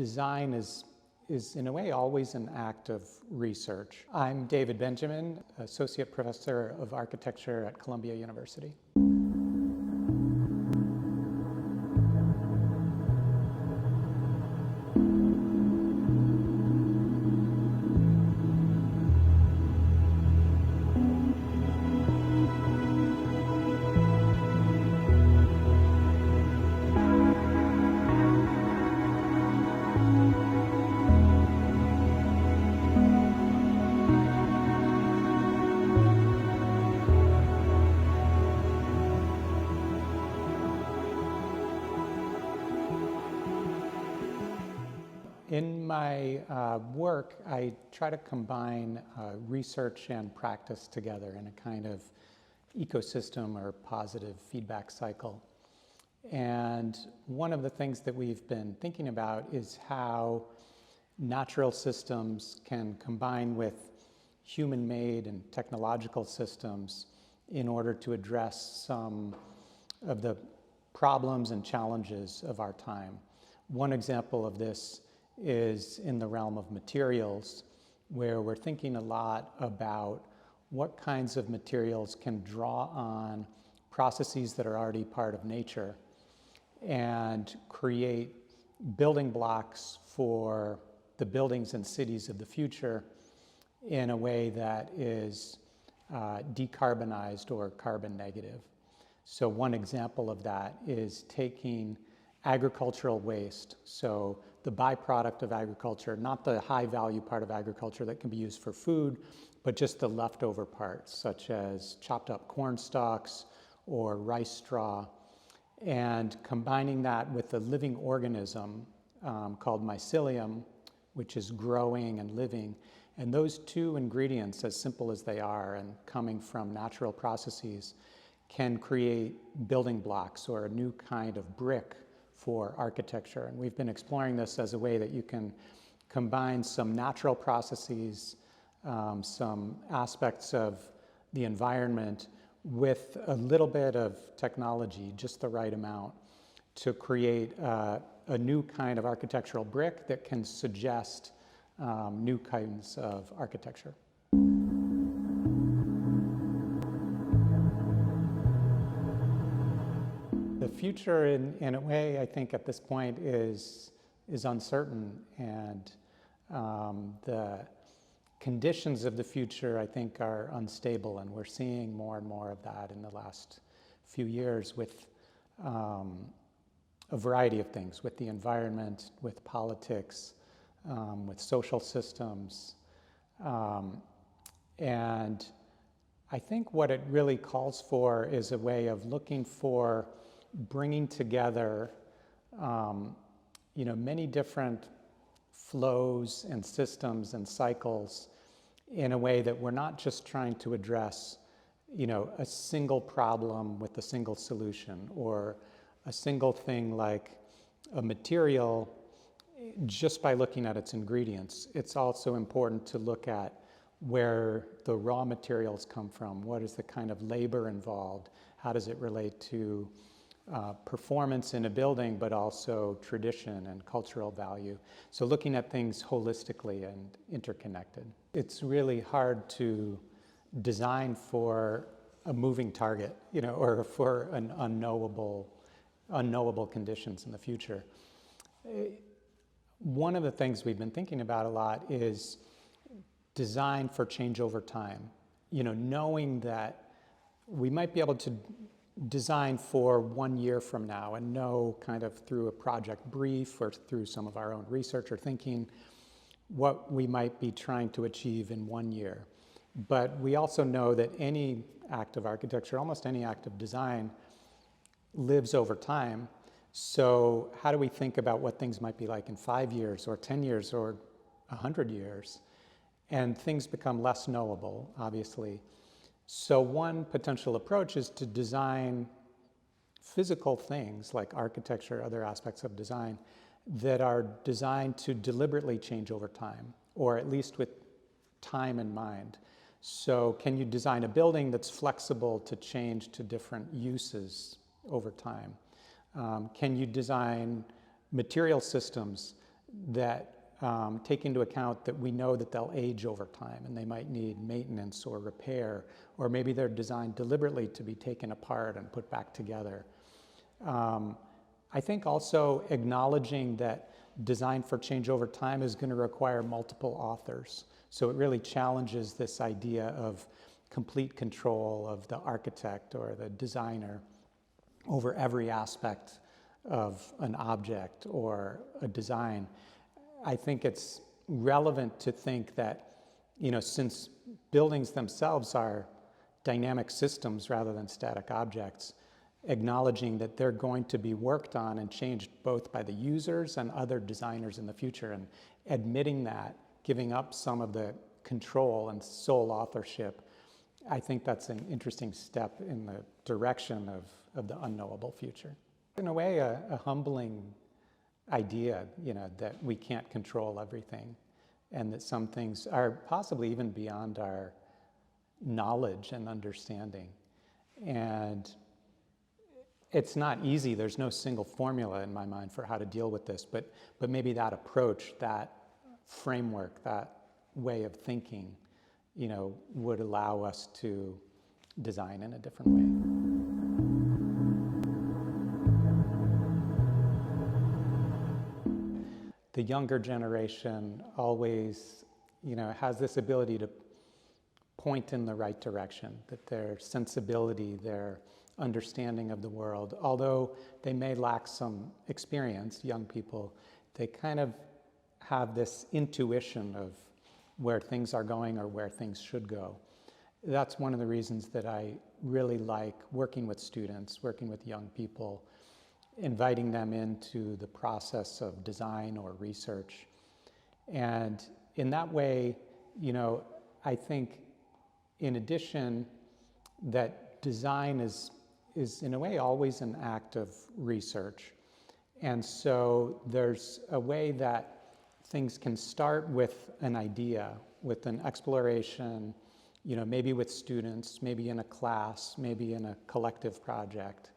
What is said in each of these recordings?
design is in a way always an act of research. I'm David Benjamin, Associate Professor of Architecture at Columbia University. In my work, I try to combine research and practice together in a kind of ecosystem or positive feedback cycle. And one of the things that we've been thinking about is how natural systems can combine with human-made and technological systems in order to address some of the problems and challenges of our time. One example of this is in the realm of materials, where we're thinking a lot about what kinds of materials can draw on processes that are already part of nature and create building blocks for the buildings and cities of the future in a way that is decarbonized or carbon negative. So one example of that is taking agricultural waste, so the byproduct of agriculture, not the high value part of agriculture that can be used for food, but just the leftover parts, such as chopped up corn stalks or rice straw, and combining that with a living organism called mycelium, which is growing and living. And those two ingredients, as simple as they are and coming from natural processes, can create building blocks or a new kind of brick for architecture. And we've been exploring this as a way that you can combine some natural processes, some aspects of the environment with a little bit of technology, just the right amount, to create a new kind of architectural brick that can suggest new kinds of architecture. The future, in a way, I think at this point is uncertain, and the conditions of the future, I think, are unstable, and we're seeing more and more of that in the last few years with a variety of things, with the environment, with politics, with social systems, and I think what it really calls for is a way of looking for bringing together many different flows and systems and cycles in a way that we're not just trying to address a single problem with a single solution, or a single thing like a material just by looking at its ingredients. It's also important to look at where the raw materials come from, what is the kind of labor involved, how does it relate to performance in a building, but also tradition and cultural value. So looking at things holistically and interconnected. It's really hard to design for a moving target, or for an unknowable conditions in the future. One of the things we've been thinking about a lot is design for change over time. Knowing that we might be able to design for 1 year from now and know kind of through a project brief or through some of our own research or thinking what we might be trying to achieve in 1 year. But we also know that any act of architecture, almost any act of design, lives over time. So how do we think about what things might be like in 5 years or 10 years or 100 years? And things become less knowable, obviously. So one potential approach is to design physical things like architecture, other aspects of design, that are designed to deliberately change over time, or at least with time in mind. So can you design a building that's flexible to change to different uses over time? Can you design material systems that take into account that we know that they'll age over time and they might need maintenance or repair, or maybe they're designed deliberately to be taken apart and put back together. I think also acknowledging that design for change over time is going to require multiple authors. So it really challenges this idea of complete control of the architect or the designer over every aspect of an object or a design. I think it's relevant to think that, since buildings themselves are dynamic systems rather than static objects, acknowledging that they're going to be worked on and changed both by the users and other designers in the future, and admitting that, giving up some of the control and sole authorship, I think that's an interesting step in the direction of the unknowable future. In a way, a humbling idea, that we can't control everything, and that some things are possibly even beyond our knowledge and understanding. And it's not easy. There's no single formula in my mind for how to deal with this, but maybe that approach, that framework, that way of thinking, would allow us to design in a different way. The younger generation always, has this ability to point in the right direction, that their sensibility, their understanding of the world, although they may lack some experience, young people, they kind of have this intuition of where things are going or where things should go. That's one of the reasons that I really like working with students, working with young people, inviting them into the process of design or research. And in that way, I think in addition that design is in a way always an act of research. And so there's a way that things can start with an idea, with an exploration, maybe with students, maybe in a class, maybe in a collective project.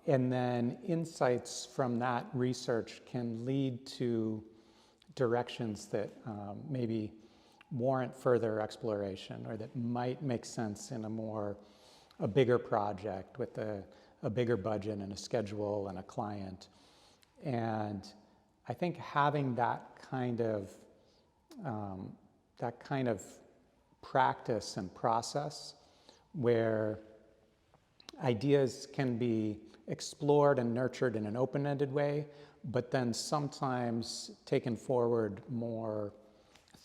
And then insights from that research can lead to directions that maybe warrant further exploration, or that might make sense in a bigger project with a bigger budget and a schedule and a client. And I think having that kind of practice and process where ideas can be explored and nurtured in an open-ended way, but then sometimes taken forward more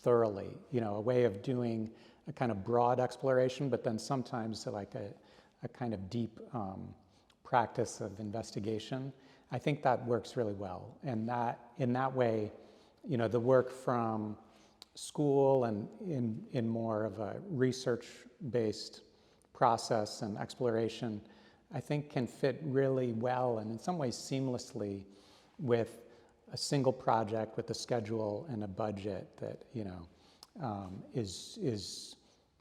thoroughly, a way of doing a kind of broad exploration, but then sometimes like a kind of deep practice of investigation. I think that works really well. And that in that way, the work from school and in more of a research-based process and exploration, I think can fit really well and in some ways seamlessly with a single project with a schedule and a budget that is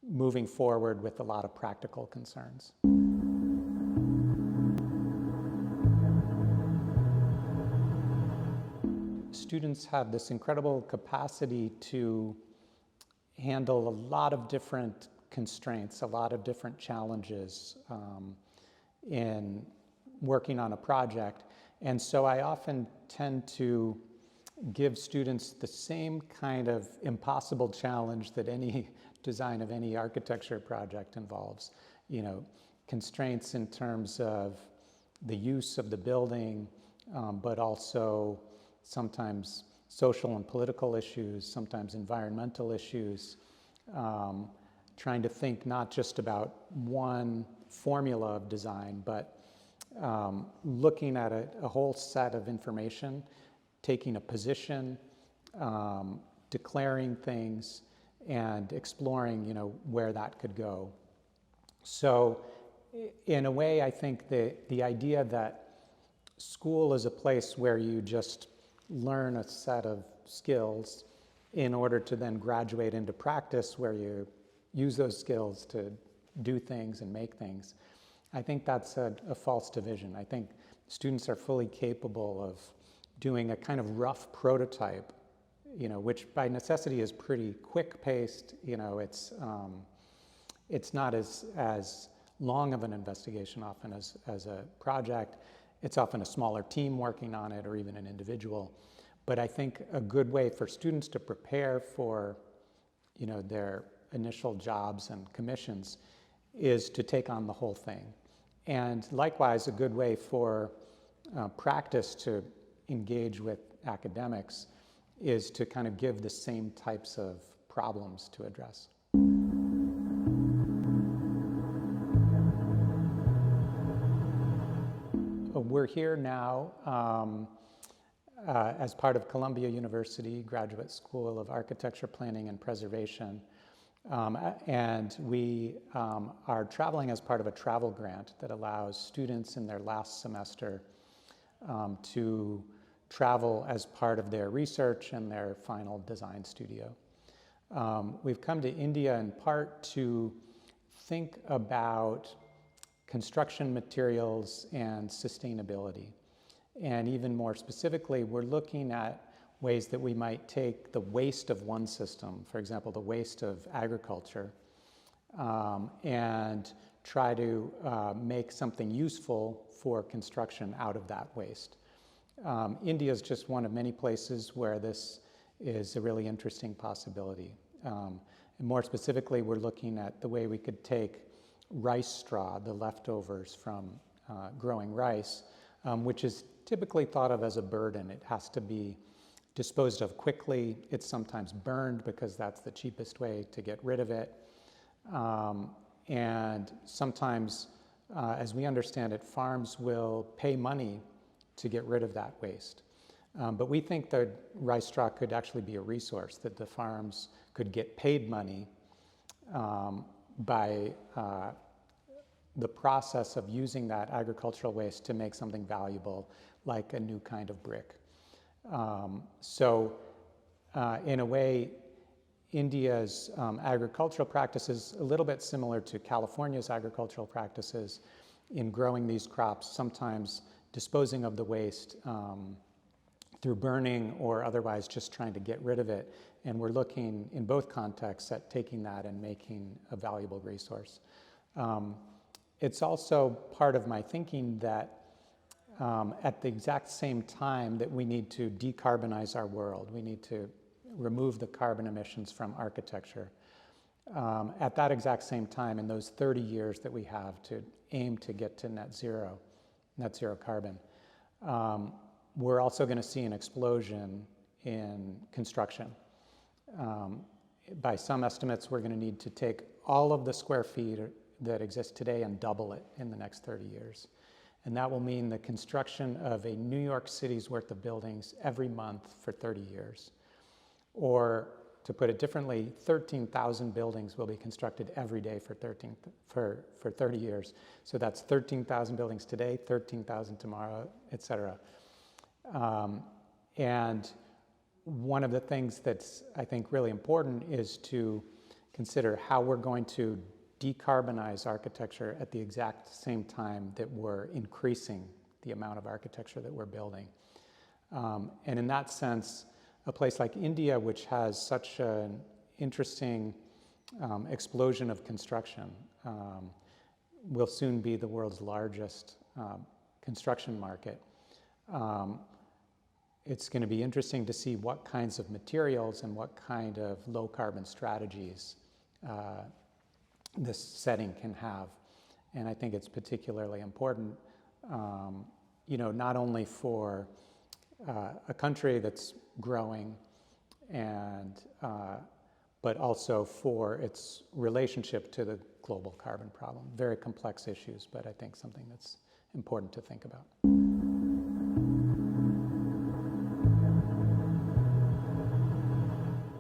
moving forward with a lot of practical concerns. Students have this incredible capacity to handle a lot of different constraints, a lot of different challenges in working on a project. And so I often tend to give students the same kind of impossible challenge that any design of any architecture project involves. Constraints in terms of the use of the building, but also sometimes social and political issues, sometimes environmental issues, trying to think not just about one formula of design, but looking at a whole set of information, taking a position, declaring things, and exploring, where that could go. So in a way, I think the idea that school is a place where you just learn a set of skills in order to then graduate into practice where you use those skills to do things and make things, I think that's a false division. I think students are fully capable of doing a kind of rough prototype, which by necessity is pretty quick-paced. It's not as long of an investigation often as a project. It's often a smaller team working on it, or even an individual. But I think a good way for students to prepare for, their initial jobs and commissions is to take on the whole thing. And likewise, a good way for practice to engage with academics is to kind of give the same types of problems to address. We're here now as part of Columbia University Graduate School of Architecture, Planning, and Preservation. And we are traveling as part of a travel grant that allows students in their last semester to travel as part of their research and their final design studio. We've come to India in part to think about construction materials and sustainability. And even more specifically, we're looking at ways that we might take the waste of one system, for example, the waste of agriculture, and try to make something useful for construction out of that waste. India is just one of many places where this is a really interesting possibility. And more specifically, we're looking at the way we could take rice straw, the leftovers from growing rice, which is typically thought of as a burden. It has to be disposed of quickly. It's sometimes burned because that's the cheapest way to get rid of it. And sometimes, as we understand it, farms will pay money to get rid of that waste. But we think that rice straw could actually be a resource, that the farms could get paid money by the process of using that agricultural waste to make something valuable, like a new kind of brick. In a way, India's agricultural practice is a little bit similar to California's agricultural practices in growing these crops, sometimes disposing of the waste through burning or otherwise just trying to get rid of it. And we're looking in both contexts at taking that and making a valuable resource. It's also part of my thinking that at the exact same time that we need to decarbonize our world, we need to remove the carbon emissions from architecture. At that exact same time, in those 30 years that we have to aim to get to net zero carbon, we're also going to see an explosion in construction. By some estimates, we're going to need to take all of the square feet that exist today and double it in the next 30 years. And that will mean the construction of a New York City's worth of buildings every month for 30 years. Or, to put it differently, 13,000 buildings will be constructed every day for 30 years. So that's 13,000 buildings today, 13,000 tomorrow, et cetera. And one of the things that's, I think, really important is to consider how we're going to decarbonize architecture at the exact same time that we're increasing the amount of architecture that we're building. And in that sense, a place like India, which has such an interesting explosion of construction, will soon be the world's largest construction market. It's going to be interesting to see what kinds of materials and what kind of low carbon strategies this setting can have. And I think it's particularly important, not only for a country that's growing and but also for its relationship to the global carbon problem. Very complex issues, but I think something that's important to think about.